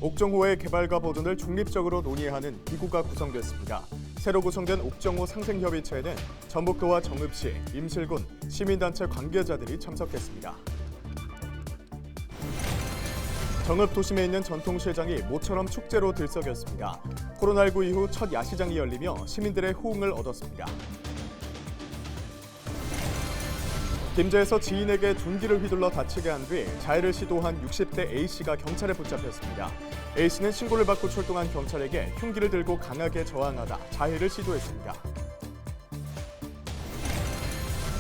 옥정호의 개발과 보존을 중립적으로 논의하는 기구가 구성됐습니다. 새로 구성된 옥정호 상생협의체에는 전북도와 정읍시, 임실군, 시민단체 관계자들이 참석했습니다. 정읍 도심에 있는 전통시장이 모처럼 축제로 들썩였습니다. 코로나19 이후 첫 야시장이 열리며 시민들의 호응을 얻었습니다. 김제에서 지인에게 둔기를 휘둘러 다치게 한 뒤 자해를 시도한 60대 A씨가 경찰에 붙잡혔습니다. A씨는 신고를 받고 출동한 경찰에게 흉기를 들고 강하게 저항하다 자해를 시도했습니다.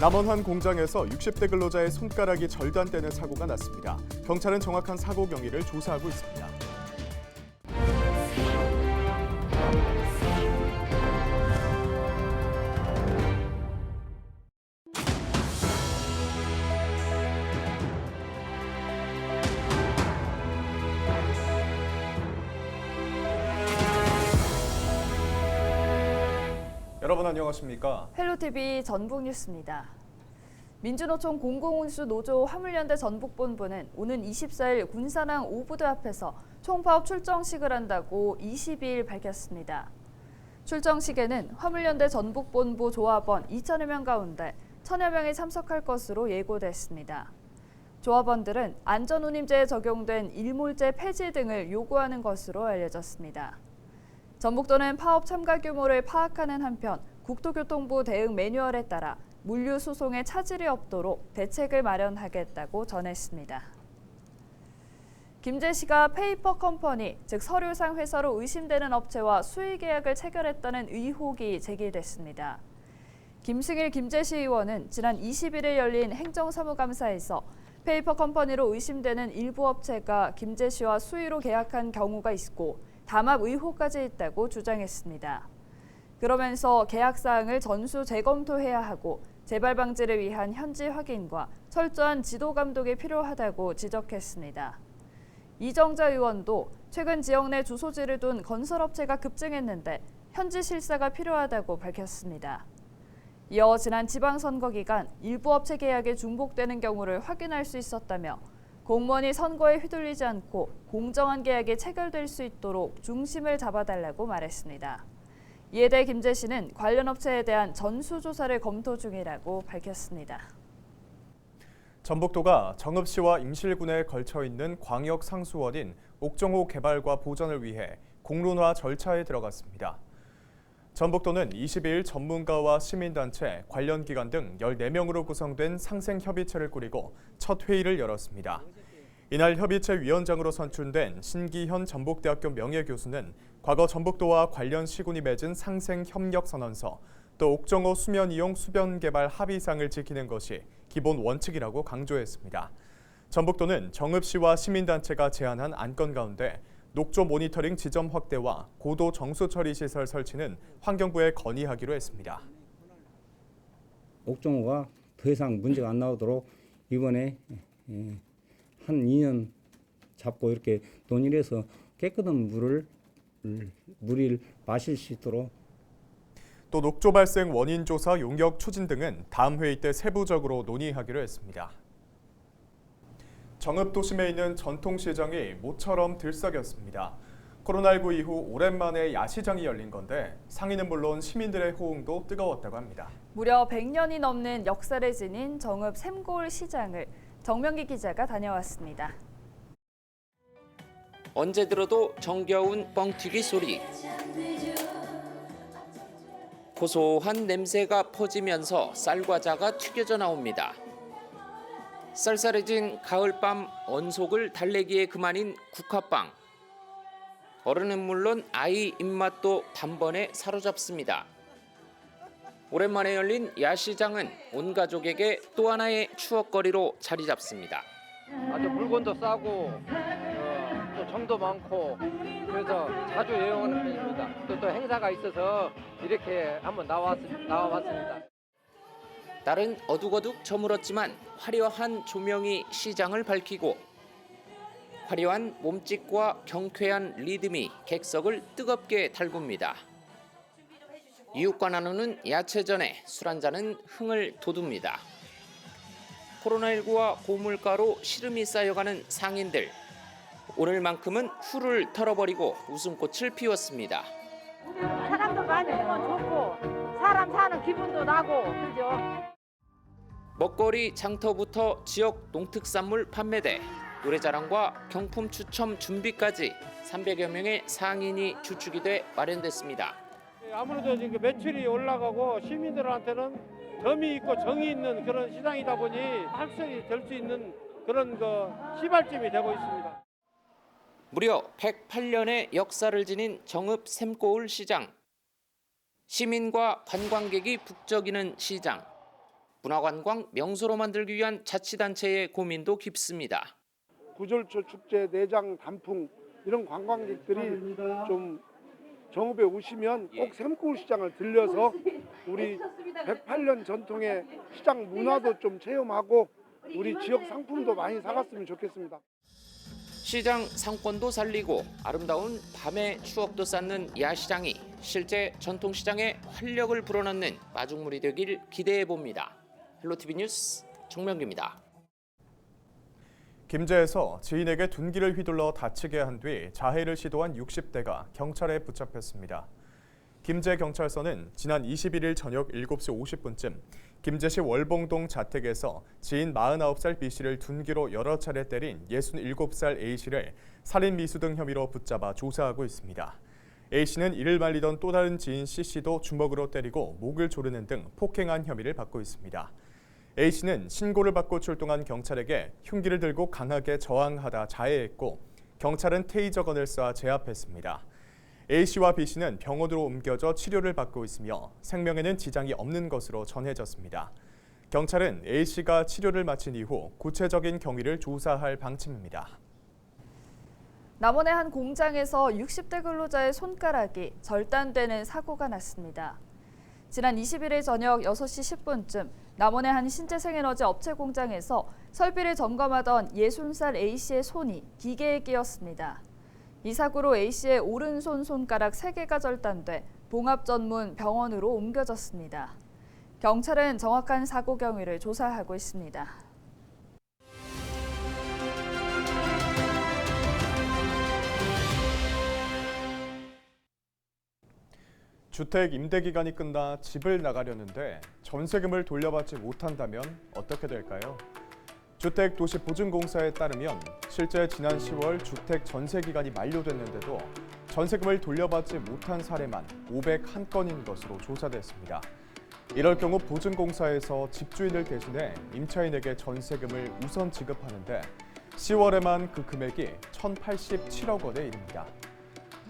남원 한 공장에서 60대 근로자의 손가락이 절단되는 사고가 났습니다. 경찰은 정확한 사고 경위를 조사하고 있습니다. 여러분 안녕하십니까? 헬로티비 전북뉴스입니다. 민주노총 공공운수 노조 화물연대 전북본부는 오는 24일 군산항 오부대 앞에서 총파업 출정식을 한다고 22일 밝혔습니다. 출정식에는 화물연대 전북본부 조합원 2천여 명 가운데 1,000여 명이 참석할 것으로 예고됐습니다. 조합원들은 안전운임제에 적용된 일몰제 폐지 등을 요구하는 것으로 알려졌습니다. 전북도는 파업 참가 규모를 파악하는 한편 국토교통부 대응 매뉴얼에 따라 물류 수송에 차질이 없도록 대책을 마련하겠다고 전했습니다. 김제시가 페이퍼 컴퍼니, 즉 서류상 회사로 의심되는 업체와 수의 계약을 체결했다는 의혹이 제기됐습니다. 김승일 김제시 의원은 지난 21일 열린 행정사무감사에서 페이퍼 컴퍼니로 의심되는 일부 업체가 김제시와 수의로 계약한 경우가 있고 담합 의혹까지 있다고 주장했습니다. 그러면서 계약 사항을 전수 재검토해야 하고 재발 방지를 위한 현지 확인과 철저한 지도 감독이 필요하다고 지적했습니다. 이정자 의원도 최근 지역 내 주소지를 둔 건설업체가 급증했는데 현지 실사가 필요하다고 밝혔습니다. 이어 지난 지방선거 기간 일부 업체 계약이 중복되는 경우를 확인할 수 있었다며 공무원이 선거에 휘둘리지 않고 공정한 계약이 체결될 수 있도록 중심을 잡아달라고 말했습니다. 이에 대해 김제시는 관련 업체에 대한 전수조사를 검토 중이라고 밝혔습니다. 전북도가 정읍시와 임실군에 걸쳐 있는 광역 상수원인 옥정호 개발과 보전을 위해 공론화 절차에 들어갔습니다. 전북도는 22일 전문가와 시민단체, 관련 기관 등 14명으로 구성된 상생협의체를 꾸리고 첫 회의를 열었습니다. 이날 협의체 위원장으로 선출된 신기현 전북대학교 명예교수는 과거 전북도와 관련 시군이 맺은 상생협력선언서, 또 옥정호 수면이용 수변개발 합의상을 지키는 것이 기본 원칙이라고 강조했습니다. 전북도는 정읍시와 시민단체가 제안한 안건 가운데 녹조 모니터링 지점 확대와 고도 정수 처리 시설 설치는 환경부에 건의하기로 했습니다. 옥정호가 더 이상 문제가 안 나오도록 이번에 한 2년 잡고 이렇게 논의를 해서 깨끗한 물을 마실 수 있도록, 또 녹조 발생 원인 조사 용역 추진 등은 다음 회의 때 세부적으로 논의하기로 했습니다. 정읍 도심에 있는 전통시장이 모처럼 들썩였습니다. 코로나19 이후 오랜만에 야시장이 열린 건데 상인은 물론 시민들의 호응도 뜨거웠다고 합니다. 무려 100년이 넘는 역사를 지닌 정읍 샘골 시장을 정명기 기자가 다녀왔습니다. 언제 들어도 정겨운 뻥튀기 소리. 고소한 냄새가 퍼지면서 쌀과자가 튀겨져 나옵니다. 쌀쌀해진 가을밤 언속을 달래기에 그만인 국화빵. 어른은 물론 아이 입맛도 단번에 사로잡습니다. 오랜만에 열린 야시장은 온 가족에게 또 하나의 추억거리로 자리 잡습니다. 아주 물건도 싸고 또 정도 많고 그래서 자주 이용하는 편입니다. 또 행사가 있어서 이렇게 한번 나와봤습니다. 날은 어둑어둑 저물었지만 화려한 조명이 시장을 밝히고 화려한 몸짓과 경쾌한 리듬이 객석을 뜨겁게 달굽니다. 이웃과 나누는 야채전에 술 한잔은 흥을 돋웁니다. 코로나19와 고물가로 시름이 쌓여가는 상인들. 오늘만큼은 훌을 털어버리고 웃음꽃을 피웠습니다. 사람도 많이 오면 좋고 사람 사는 기분도 나고 그죠? 먹거리 장터부터 지역 농특산물 판매대, 노래자랑과 경품 추첨 준비까지 300여 명의 상인이 주축이 돼 마련됐습니다. 아무래도 지금 매출이 올라가고 시민들한테는 덤이 있고 정이 있는 그런 시장이다 보니 활성이 될 수 있는 그런 시발점이 되고 있습니다. 무려 108년의 역사를 지닌 정읍 샘고을 시장. 시민과 관광객이 북적이는 시장. 문화관광 명소로 만들기 위한 자치단체의 고민도 깊습니다. 구절초 축제, 내장, 단풍 이런 관광객들이 좀 정읍에 오시면 꼭 샘고을 시장을 들려서 우리 108년 전통의 시장 문화도 좀 체험하고 우리 지역 상품도 많이 사갔으면 좋겠습니다. 시장 상권도 살리고 아름다운 밤의 추억도 쌓는 야시장이 실제 전통시장에 활력을 불어넣는 마중물이 되길 기대해 봅니다. 헬로티비 뉴스 정명규입니다. 김제에서 지인에게 둔기를 휘둘러 다치게 한 뒤 자해를 시도한 60대가 경찰에 붙잡혔습니다. 김제경찰서는 지난 21일 저녁 7시 50분쯤 김제시 월봉동 자택에서 지인 49살 B씨를 둔기로 여러 차례 때린 67살 A씨를 살인 미수 등 혐의로 붙잡아 조사하고 있습니다. A씨는 이를 말리던 또 다른 지인 C씨도 주먹으로 때리고 목을 조르는 등 폭행한 혐의를 받고 있습니다. A씨는 신고를 받고 출동한 경찰에게 흉기를 들고 강하게 저항하다 자해했고 경찰은 테이저건을 쏴 제압했습니다. A씨와 B씨는 병원으로 옮겨져 치료를 받고 있으며 생명에는 지장이 없는 것으로 전해졌습니다. 경찰은 A씨가 치료를 마친 이후 구체적인 경위를 조사할 방침입니다. 남원의 한 공장에서 60대 근로자의 손가락이 절단되는 사고가 났습니다. 지난 21일 저녁 6시 10분쯤 남원의 한 신재생에너지 업체 공장에서 설비를 점검하던 60살 A씨의 손이 기계에 끼었습니다. 이 사고로 A씨의 오른손 손가락 3개가 절단돼 봉합 전문 병원으로 옮겨졌습니다. 경찰은 정확한 사고 경위를 조사하고 있습니다. 주택 임대 기간이 끝나 집을 나가려는데 전세금을 돌려받지 못한다면 어떻게 될까요? 주택도시보증공사에 따르면 실제 지난 10월 주택 전세 기간이 만료됐는데도 전세금을 돌려받지 못한 사례만 501건인 것으로 조사됐습니다. 이럴 경우 보증공사에서 집주인을 대신해 임차인에게 전세금을 우선 지급하는데 10월에만 그 금액이 1,087억 원에 이릅니다.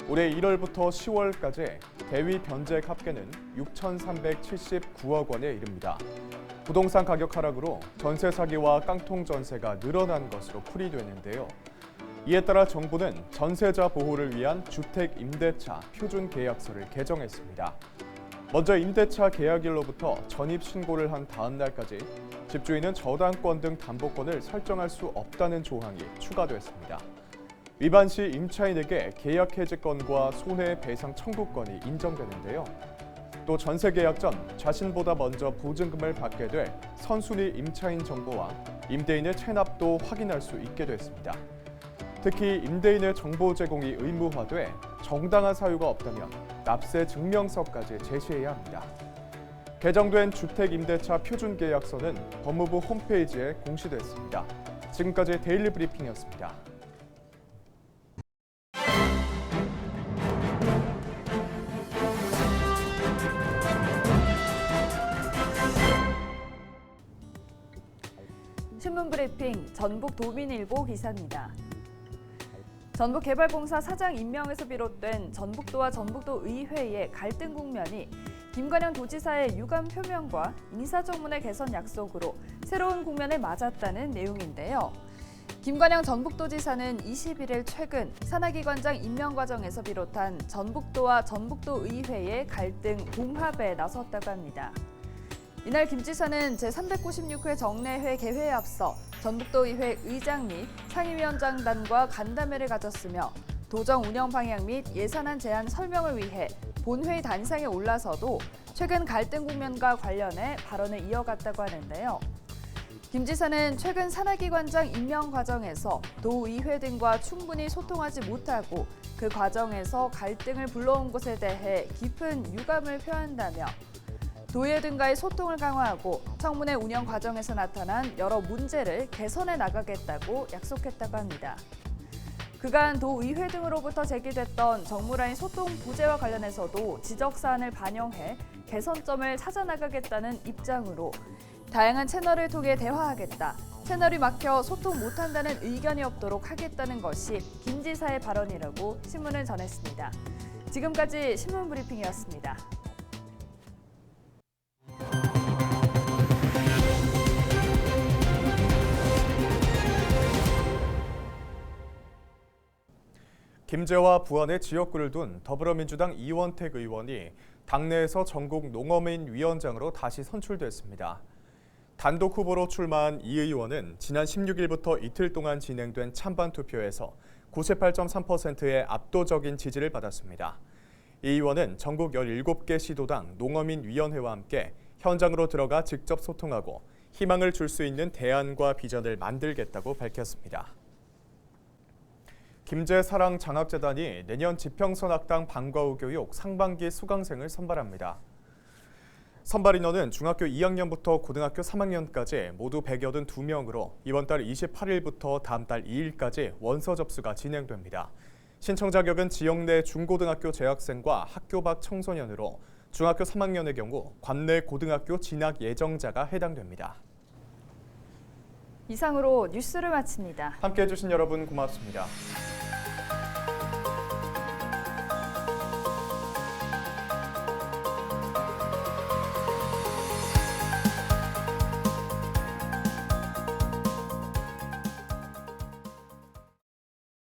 올해 1월부터 10월까지 대위 변제액 합계는 6,379억 원에 이릅니다. 부동산 가격 하락으로 전세 사기와 깡통 전세가 늘어난 것으로 풀이되는데요. 이에 따라 정부는 전세자 보호를 위한 주택 임대차 표준 계약서를 개정했습니다. 먼저 임대차 계약일로부터 전입 신고를 한 다음 날까지 집주인은 저당권 등 담보권을 설정할 수 없다는 조항이 추가됐습니다. 위반 시 임차인에게 계약 해지권과 손해배상 청구권이 인정되는데요. 또 전세 계약 전 자신보다 먼저 보증금을 받게 될 선순위 임차인 정보와 임대인의 체납도 확인할 수 있게 됐습니다. 특히 임대인의 정보 제공이 의무화돼 정당한 사유가 없다면 납세 증명서까지 제시해야 합니다. 개정된 주택임대차 표준계약서는 법무부 홈페이지에 공시됐습니다. 지금까지 데일리 브리핑이었습니다. 신문브리핑 전북도민일보 기사입니다. 전북개발공사 사장 임명에서 비롯된 전북도와 전북도의회의 갈등 국면이 김관영 도지사의 유감 표명과 인사청문회 개선 약속으로 새로운 국면에 맞았다는 내용인데요. 김관영 전북도지사는 21일 최근 산하기관장 임명 과정에서 비롯한 전북도와 전북도의회의 갈등 봉합에 나섰다고 합니다. 이날 김 지사는 제396회 정례회 개회에 앞서 전북도의회 의장 및 상임위원장단과 간담회를 가졌으며 도정 운영 방향 및 예산안 제안 설명을 위해 본회의 단상에 올라서도 최근 갈등 국면과 관련해 발언을 이어갔다고 하는데요. 김 지사는 최근 산하기관장 임명 과정에서 도의회 등과 충분히 소통하지 못하고 그 과정에서 갈등을 불러온 것에 대해 깊은 유감을 표한다며 도의회 등과의 소통을 강화하고 청문회 운영 과정에서 나타난 여러 문제를 개선해 나가겠다고 약속했다고 합니다. 그간 도의회 등으로부터 제기됐던 정무라인 소통 부재와 관련해서도 지적사안을 반영해 개선점을 찾아나가겠다는 입장으로 다양한 채널을 통해 대화하겠다, 채널이 막혀 소통 못한다는 의견이 없도록 하겠다는 것이 김 지사의 발언이라고 신문을 전했습니다. 지금까지 신문 브리핑이었습니다. 김제와 부안에 지역구를 둔 더불어민주당 이원택 의원이 당내에서 전국 농어민위원장으로 다시 선출됐습니다. 단독 후보로 출마한 이 의원은 지난 16일부터 이틀 동안 진행된 찬반 투표에서 98.3%의 압도적인 지지를 받았습니다. 이 의원은 전국 17개 시도당 농어민위원회와 함께 현장으로 들어가 직접 소통하고 희망을 줄 수 있는 대안과 비전을 만들겠다고 밝혔습니다. 김제사랑장학재단이 내년 지평선악당 방과후 교육 상반기 수강생을 선발합니다. 선발 인원은 중학교 2학년부터 고등학교 3학년까지 모두 182명으로 이번 달 28일부터 다음 달 2일까지 원서 접수가 진행됩니다. 신청 자격은 지역 내 중고등학교 재학생과 학교 밖 청소년으로 중학교 3학년의 경우 관내 고등학교 진학 예정자가 해당됩니다. 이상으로 뉴스를 마칩니다. 함께해 주신 여러분 고맙습니다.